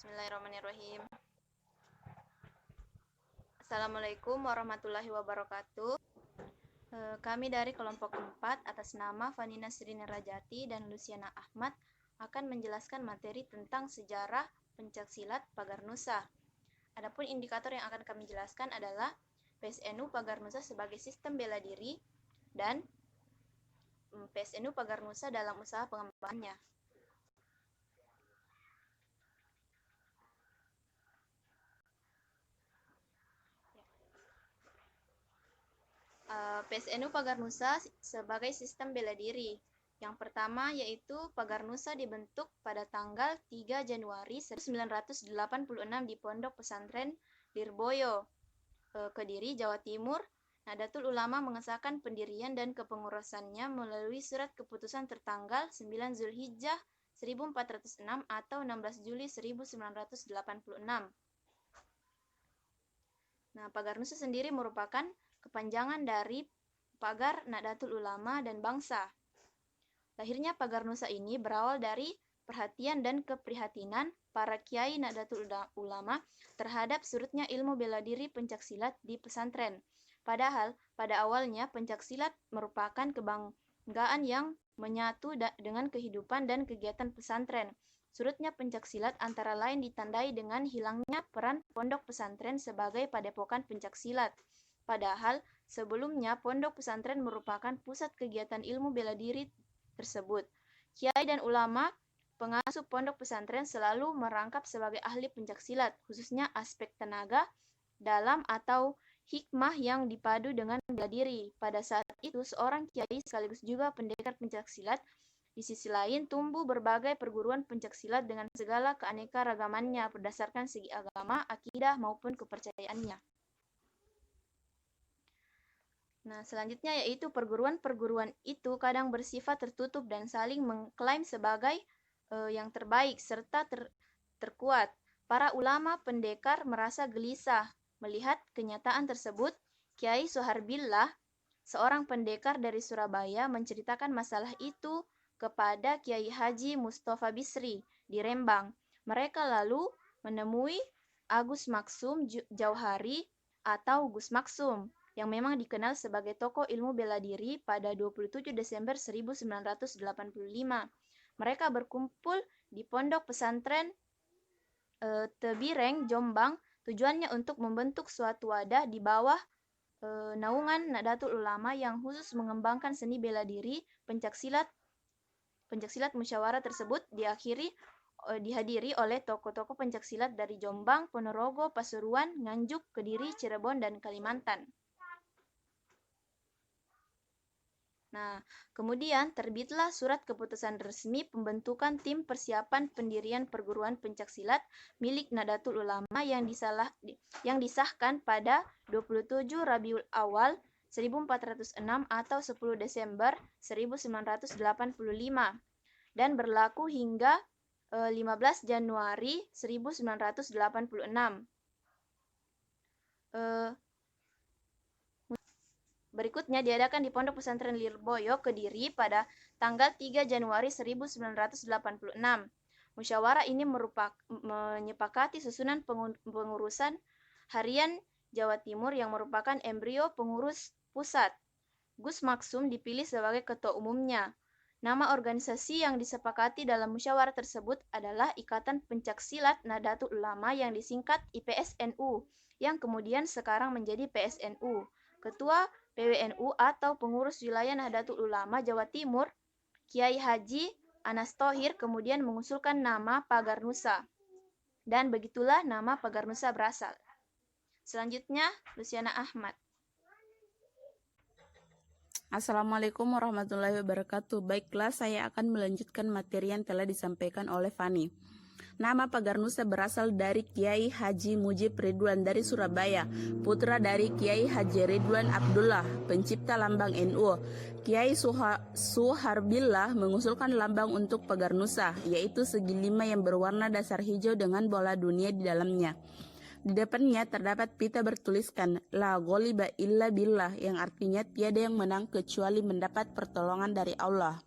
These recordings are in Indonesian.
Bismillahirrahmanirrahim. Assalamualaikum warahmatullahi wabarakatuh. Kami dari kelompok 4 atas nama Fanina Srina Rajati dan Luciana Ahmad akan menjelaskan materi tentang sejarah pencaksilat Pagar Nusa. Adapun indikator yang akan kami jelaskan adalah PSNU Pagar Nusa sebagai sistem bela diri dan PSNU Pagar Nusa dalam usaha pengembangannya. PSNU Pagar Nusa sebagai sistem bela diri. Yang pertama yaitu Pagar Nusa dibentuk pada tanggal 3 Januari 1986 di Pondok Pesantren Lirboyo, Kediri, Jawa Timur. Nahdlatul Ulama mengesahkan pendirian dan kepengurusannya melalui surat keputusan tertanggal 9 Zulhijjah 1406 atau 16 Juli 1986. Nah, Pagar Nusa sendiri merupakan kepanjangan dari Pagar Nahdlatul Ulama dan Bangsa. Lahirnya Pagar Nusa ini berawal dari perhatian dan keprihatinan para kiai Nahdlatul Ulama terhadap surutnya ilmu bela diri pencaksilat di pesantren. Padahal pada awalnya pencaksilat merupakan kebanggaan yang menyatu dengan kehidupan dan kegiatan pesantren. Surutnya pencaksilat antara lain ditandai dengan hilangnya peran pondok pesantren sebagai padepokan pencaksilat. Padahal sebelumnya pondok pesantren merupakan pusat kegiatan ilmu bela diri tersebut. Kiai dan ulama pengasuh pondok pesantren selalu merangkap sebagai ahli pencaksilat, khususnya aspek tenaga dalam atau hikmah yang dipadu dengan bela diri. Pada saat itu seorang kiai sekaligus juga pendekar pencaksilat. Di sisi lain tumbuh berbagai perguruan pencaksilat dengan segala keanekaragamannya berdasarkan segi agama, akidah maupun kepercayaannya. Nah, selanjutnya yaitu perguruan-perguruan itu kadang bersifat tertutup dan saling mengklaim sebagai yang terbaik serta terkuat. Para ulama pendekar merasa gelisah melihat kenyataan tersebut. Kiai Soharbillah, seorang pendekar dari Surabaya, menceritakan masalah itu kepada Kiai Haji Mustafa Bisri di Rembang. Mereka lalu menemui Agus Maksum Jauhari atau Gus Maksum, yang memang dikenal sebagai tokoh ilmu bela diri pada 27 Desember 1985. Mereka berkumpul di pondok pesantren Tebireng, Jombang, tujuannya untuk membentuk suatu wadah di bawah naungan Nahdlatul Ulama yang khusus mengembangkan seni bela diri pencaksilat. Pencaksilat musyawarah tersebut dihadiri oleh tokoh-tokoh pencaksilat dari Jombang, Ponorogo, Pasuruan, Nganjuk, Kediri, Cirebon, dan Kalimantan. Nah, kemudian terbitlah surat keputusan resmi pembentukan tim persiapan pendirian perguruan pencaksilat milik Nahdlatul Ulama yang disahkan pada 27 Rabiul Awal 1406 atau 10 Desember 1985 dan berlaku hingga 15 Januari 1986. Berikutnya diadakan di Pondok Pesantren Lirboyo, Kediri pada tanggal 3 Januari 1986. Musyawarah ini menyepakati susunan pengurusan harian Jawa Timur yang merupakan embrio pengurus pusat. Gus Maksum dipilih sebagai ketua umumnya. Nama organisasi yang disepakati dalam musyawarah tersebut adalah Ikatan Pencaksilat Nahdlatul Ulama yang disingkat IPSNU, yang kemudian sekarang menjadi PSNU. Ketua PWNU atau pengurus wilayah Nahdlatul Ulama Jawa Timur, Kiai Haji Anas Thohir, kemudian mengusulkan nama Pagar Nusa. Dan begitulah nama Pagar Nusa berasal. Selanjutnya, Luciana Ahmad. Assalamualaikum warahmatullahi wabarakatuh. Baiklah, saya akan melanjutkan materi yang telah disampaikan oleh Fani. Nama Pagar Nusa berasal dari Kiai Haji Mujib Ridwan dari Surabaya, putra dari Kiai Haji Ridwan Abdullah, pencipta lambang NU. Kiai Soharbillah mengusulkan lambang untuk Pagar Nusa, yaitu segi 5 yang berwarna dasar hijau dengan bola dunia di dalamnya. Di depannya terdapat pita bertuliskan La ghaliba illa billah, yang artinya tiada yang menang kecuali mendapat pertolongan dari Allah.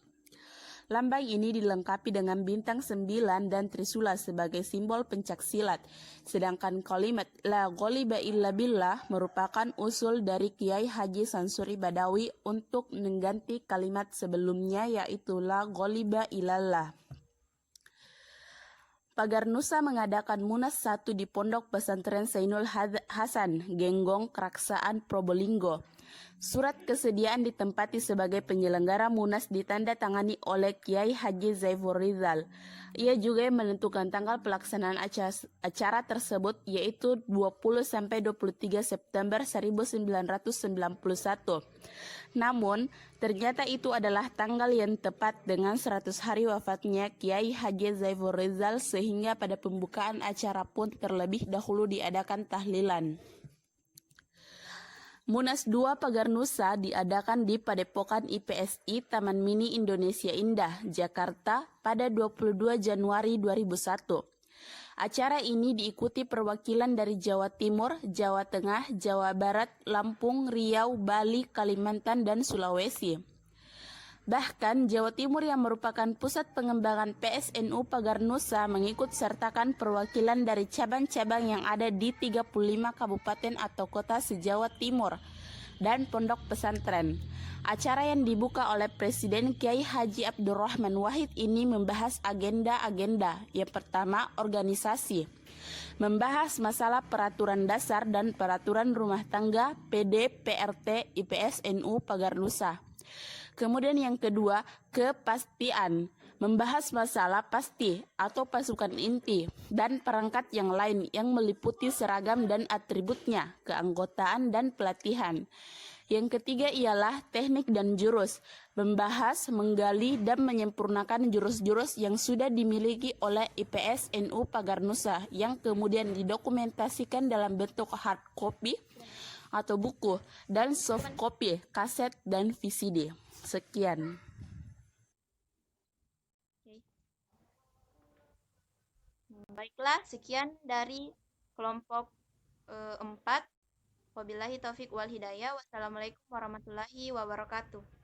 Lambang ini dilengkapi dengan bintang 9 dan trisula sebagai simbol pencaksilat. Sedangkan kalimat La Ghaliba illa billah merupakan usul dari Kiai Haji Sansuri Badawi untuk mengganti kalimat sebelumnya yaitu La Ghaliba illallah. Pagar Nusa mengadakan Munas 1 di Pondok Pesantren Zainul Hasan, Genggong, Keraksaan, Probolinggo. Surat kesediaan ditempati sebagai penyelenggara Munas ditandatangani oleh Kiai Haji Zaiful Rizal. Ia juga menentukan tanggal pelaksanaan acara tersebut yaitu 20-23 September 1991. Namun, ternyata itu adalah tanggal yang tepat dengan 100 hari wafatnya Kiai Haji Zaiful Rizal sehingga pada pembukaan acara pun terlebih dahulu diadakan tahlilan. Munas 2 Pagar Nusa diadakan di Padepokan IPSI Taman Mini Indonesia Indah, Jakarta pada 22 Januari 2001. Acara ini diikuti perwakilan dari Jawa Timur, Jawa Tengah, Jawa Barat, Lampung, Riau, Bali, Kalimantan, dan Sulawesi. Bahkan Jawa Timur yang merupakan pusat pengembangan PSNU Pagar Nusa mengikut sertakan perwakilan dari cabang-cabang yang ada di 35 kabupaten atau kota se-Jawa Timur dan pondok pesantren. Acara yang dibuka oleh Presiden Kiai Haji Abdurrahman Wahid ini membahas agenda-agenda. Yang pertama, organisasi. Membahas masalah peraturan dasar dan peraturan rumah tangga PD, PRT, IPSNU Pagar Nusa. Kemudian yang kedua, kepastian. Membahas masalah pasti atau pasukan inti dan perangkat yang lain yang meliputi seragam dan atributnya, keanggotaan dan pelatihan. Yang ketiga ialah teknik dan jurus. Membahas, menggali, dan menyempurnakan jurus-jurus yang sudah dimiliki oleh IPSNU Pagar Nusa yang kemudian didokumentasikan dalam bentuk hard copy atau buku dan soft copy, kaset, dan VCD. Sekian. Baiklah, sekian dari kelompok 4. Wabillahi taufik wal hidayah. Wassalamualaikum warahmatullahi wabarakatuh.